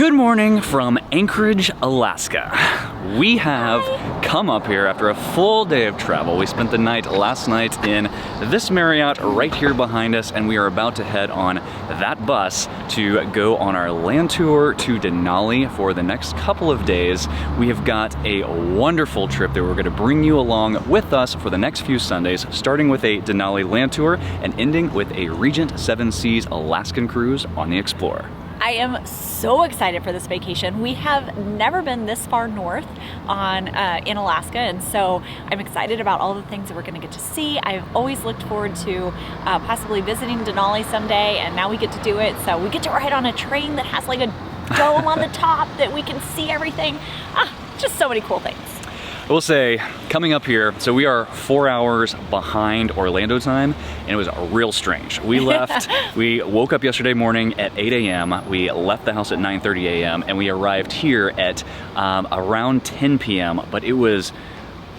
Good morning from Anchorage, Alaska. We have come up here after a full day of travel. We spent the night last night in this Marriott right here behind us, and we are about to head on that bus to go on our land tour to Denali for the next couple of days. We have got a wonderful trip that we're going to bring you along with us for the next few Sundays, starting with a Denali land tour and ending with a Regent Seven Seas Alaskan cruise on the Explorer. I am so excited for this vacation. We have never been this far north in Alaska, and so I'm excited about all the things that we're going to get to see. I've always looked forward to possibly visiting Denali someday, and now we get to do it. So we get to ride on a train that has like a dome on the top that we can see everything. Just so many cool things. I will say, coming up here, so we are 4 hours behind Orlando time, and it was real strange. We left, we woke up yesterday morning at 8 a.m., we left the house at 9:30 a.m., and we arrived here at around 10 p.m., but it was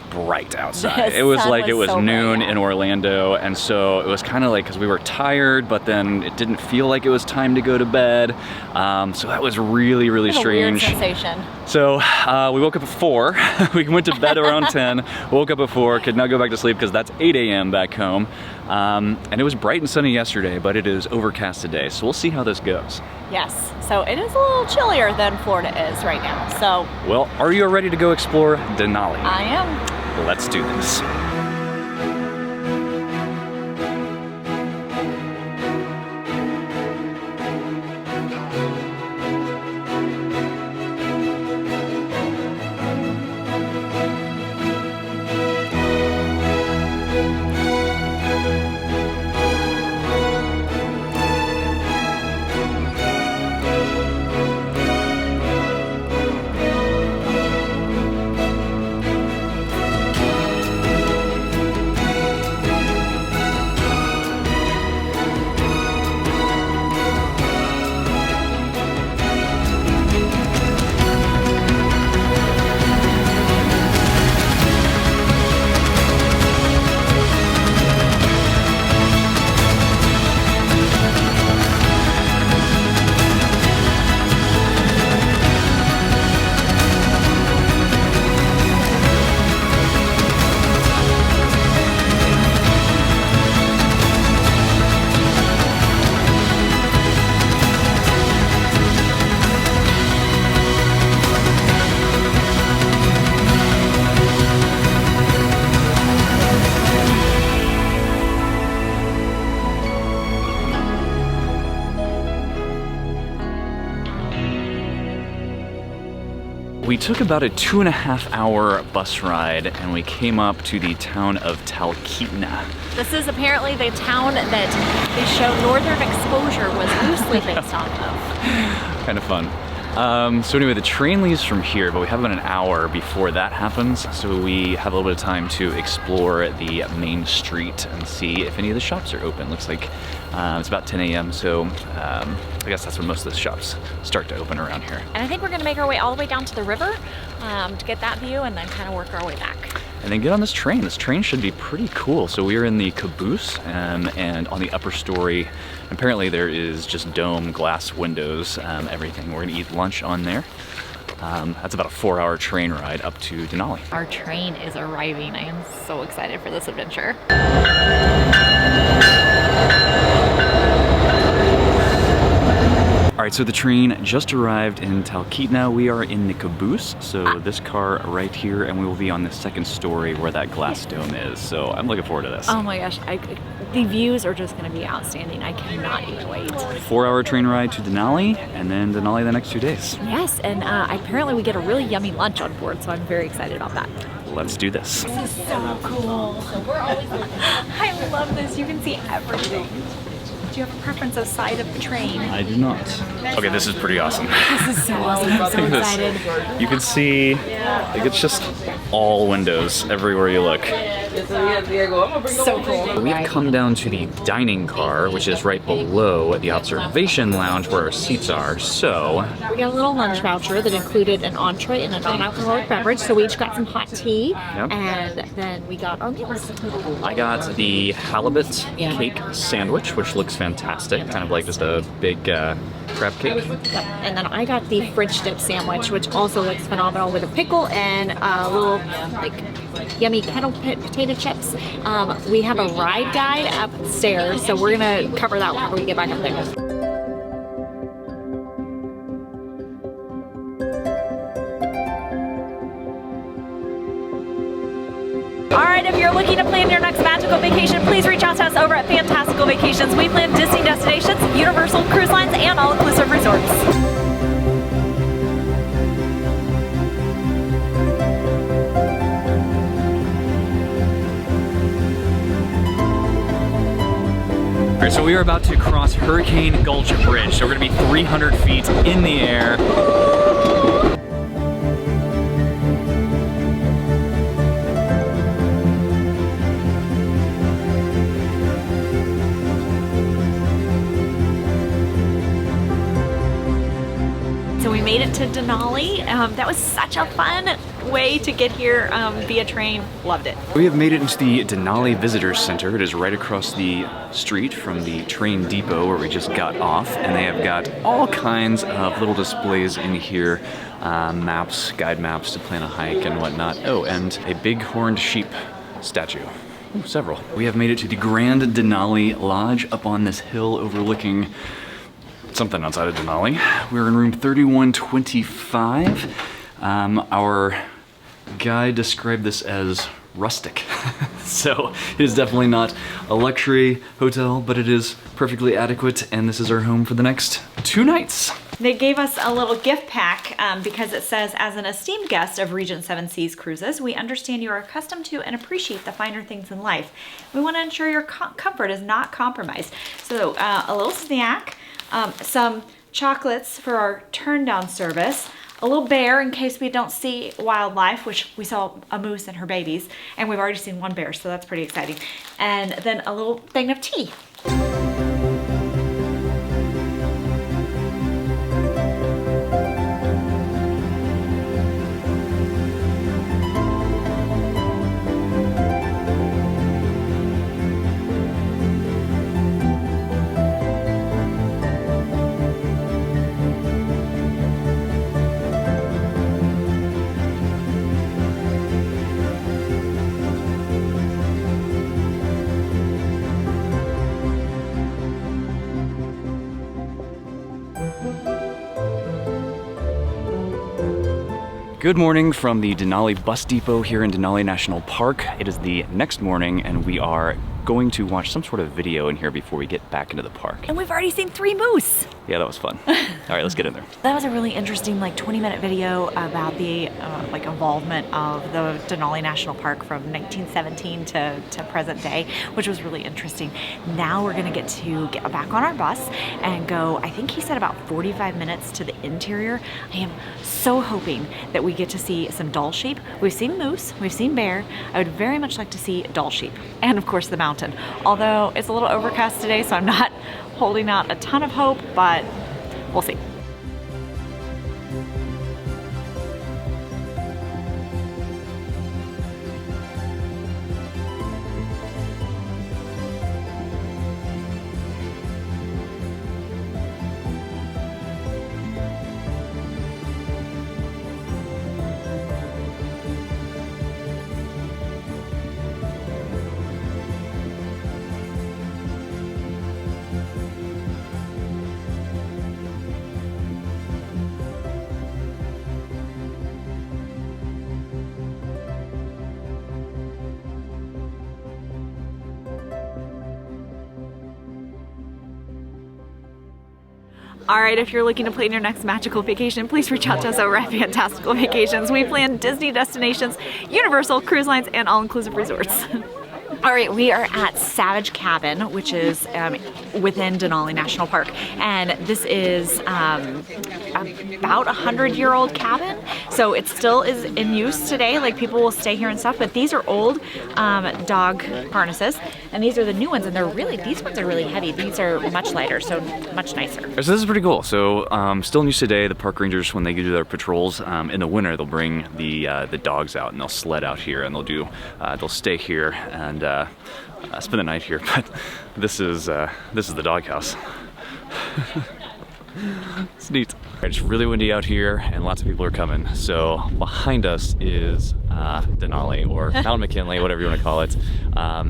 bright outside. It was like it was so noon in Orlando, and so it was kind of like, because we were tired, but then it didn't feel like it was time to go to bed. So that was really, really strange. A weird sensation. So we woke up at 4. We went to bed around 10, woke up at 4, could not go back to sleep because that's 8 a.m. back home. And it was bright and sunny yesterday, but it is overcast today. So we'll see how this goes. Yes, so it is a little chillier than Florida is right now. So, well, are you ready to go explore Denali? I am. Let's do this. We took about a 2.5-hour bus ride, and we came up to the town of Talkeetna. This is apparently the town that the show Northern Exposure was loosely based off of. Kind of fun. So anyway, the train leaves from here, but we have about an hour before that happens, so we have a little bit of time to explore the main street and see if any of the shops are open. Looks like it's about 10 a.m., so I guess that's when most of the shops start to open around here. And I think we're going to make our way all the way down to the river to get that view, and then kind of work our way back. And then get on this train. This train should be pretty cool. So we are in the caboose, and on the upper story, apparently there is just dome glass windows, everything. We're gonna eat lunch on there. That's about a 4-hour train ride up to Denali. Our train is arriving. I am so excited for this adventure. All right, so the train just arrived in Talkeetna. We are in the caboose, so this car right here, and we will be on the second story where that glass dome is. So I'm looking forward to this. Oh my gosh, the views are just gonna be outstanding. I cannot even wait. 4-hour train ride to Denali, and then Denali the next 2 days. Yes, and apparently we get a really yummy lunch on board, so I'm very excited about that. Let's do this. This is so cool. I love this. You can see everything. Do you have a preference of side of the train? I do not. Okay, this is pretty awesome. This is so awesome. I'm so excited. You can see, like, it's just all windows everywhere you look. So cool. We've come down to the dining car, which is right below the observation lounge where our seats are. So we got a little lunch voucher that included an entree and a non-alcoholic beverage. So we each got some hot tea, and then we got our meals. I got the halibut cake sandwich, which looks fantastic. Kind of like just a big crab cake. Yep. And then I got the French dip sandwich, which also looks phenomenal with a pickle and a little like yummy kettle potato chips. We have a ride guide upstairs, so we're gonna cover that whenever we get back up there. Alright, if you're looking to plan your next magical vacation, please reach out to us over at Fantastical Vacations. We plan Disney destinations, Universal cruise lines, and all-inclusive resorts. Alright, so we are about to cross Hurricane Gulch Bridge. So we're going to be 300 feet in the air. So we made it to Denali. That was such a fun way to get here via train. Loved it. We have made it into the Denali Visitors Center. It is right across the street from the train depot where we just got off, and they have got all kinds of little displays in here. Maps, guide maps to plan a hike and whatnot. Oh, and a big horned sheep statue. Ooh, several. We have made it to the Grand Denali Lodge up on this hill overlooking something outside of Denali. We're in room 3125. Our guide described this as rustic. So it is definitely not a luxury hotel, but it is perfectly adequate, and this is our home for the next 2 nights. They gave us a little gift pack because it says, as an esteemed guest of Regent Seven Seas Cruises, we understand you are accustomed to and appreciate the finer things in life. We want to ensure your comfort is not compromised. So a little snack, some chocolates for our turn down service, a little bear in case we don't see wildlife, which we saw a moose and her babies, and we've already seen one bear, so that's pretty exciting. And then a little thing of tea. Good morning from the Denali bus depot here in Denali National Park. It is the next morning and we are going to watch some sort of video in here before we get back into the park. And we've already seen 3 moose. Yeah, that was fun. All right, let's get in there. That was a really interesting 20-minute video about the involvement of the Denali National Park from 1917 to present day, which was really interesting. Now we're gonna get back on our bus and go, I think he said about 45 minutes to the interior. I am so hoping that we get to see some Dall sheep. We've seen moose, we've seen bear. I would very much like to see Dall sheep. And of course the mountain. Although it's a little overcast today, so I'm not holding out a ton of hope, but we'll see. All right, if you're looking to plan your next magical vacation, please reach out to us over at Fantastical Vacations. We plan Disney destinations, Universal cruise lines, and all-inclusive resorts. All right, we are at Savage Cabin, which is within Denali National Park. And this is about 100-year-old cabin. So it still is in use today. Like, people will stay here and stuff, but these are old dog harnesses. And these are the new ones, and these ones are really heavy. These are much lighter, so much nicer. So this is pretty cool. So still in use today, the park rangers, when they do their patrols in the winter, they'll bring the dogs out and they'll sled out here, and they'll stay here and spend the night here. But this is the doghouse. It's neat. It's really windy out here and lots of people are coming. So behind us is Denali, or Mount McKinley, whatever you want to call it.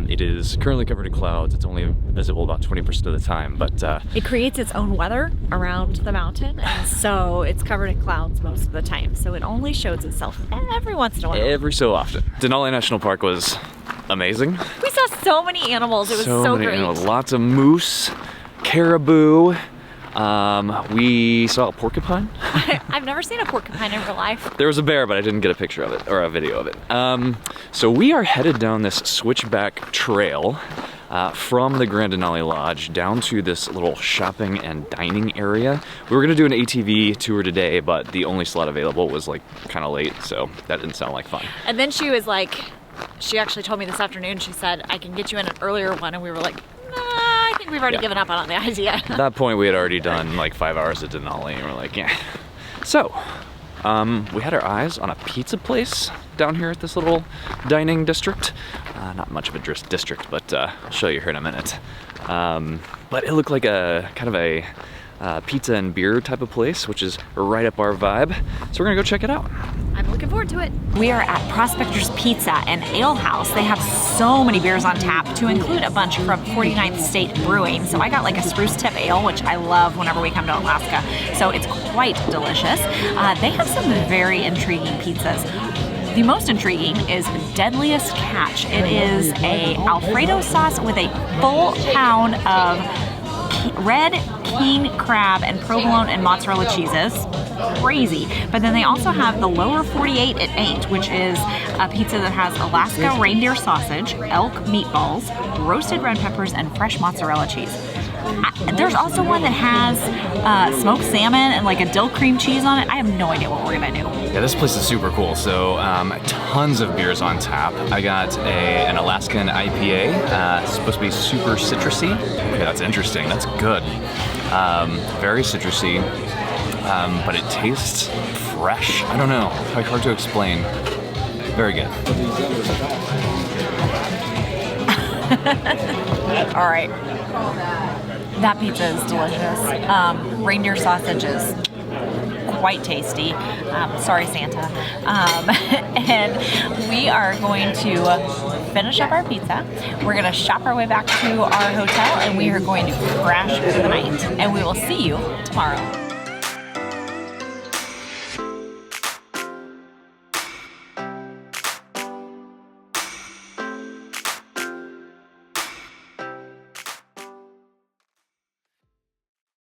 It is currently covered in clouds. It's only visible about 20% of the time, but it creates its own weather around the mountain, and so it's covered in clouds most of the time. So it only shows itself every once in a while. Every so often. Denali National Park was amazing. We saw so many animals. It was so many great. animals. Lots of moose, caribou. We saw a porcupine. I've never seen a porcupine in real life. There was a bear, but I didn't get a picture of it, or a video of it. So we are headed down this switchback trail from the Grand Denali Lodge down to this little shopping and dining area. We were gonna do an ATV tour today, but the only slot available was like kind of late, so that didn't sound like fun. And then she was like, she actually told me this afternoon, she said, I can get you in an earlier one, and we were like, I think we've already given up on the idea. At that point, we had already done like 5 hours at Denali, and we're like, yeah. So, we had our eyes on a pizza place down here at this little dining district. Not much of a district, but I'll show you here in a minute. But it looked like a kind of a pizza and beer type of place, which is right up our vibe. So we're gonna go check it out. I'm looking forward to it. We are at Prospector's Pizza and Ale House. They have so many beers on tap, to include a bunch from 49th State Brewing. So I got like a spruce tip ale, which I love whenever we come to Alaska. So it's quite delicious. They have some very intriguing pizzas. The most intriguing is Deadliest Catch. It is a Alfredo sauce with a full pound of red king crab and provolone and mozzarella cheeses. Crazy. But then they also have the Lower 48 It Ain't, which is a pizza that has Alaska reindeer sausage, elk meatballs, roasted red peppers, and fresh mozzarella cheese. There's also one that has smoked salmon and like a dill cream cheese on it. I have no idea what we're gonna do. Yeah, this place is super cool. So tons of beers on tap. I got an Alaskan IPA. It's supposed to be super citrusy. Okay, that's interesting. That's good. Very citrusy, but it tastes fresh. I don't know. It's hard to explain. Very good. All right. That pizza is delicious. Reindeer sausage is quite tasty. Sorry, Santa. And we are going to finish up our pizza. We're going to shop our way back to our hotel, and we are going to crash for the night. And we will see you tomorrow.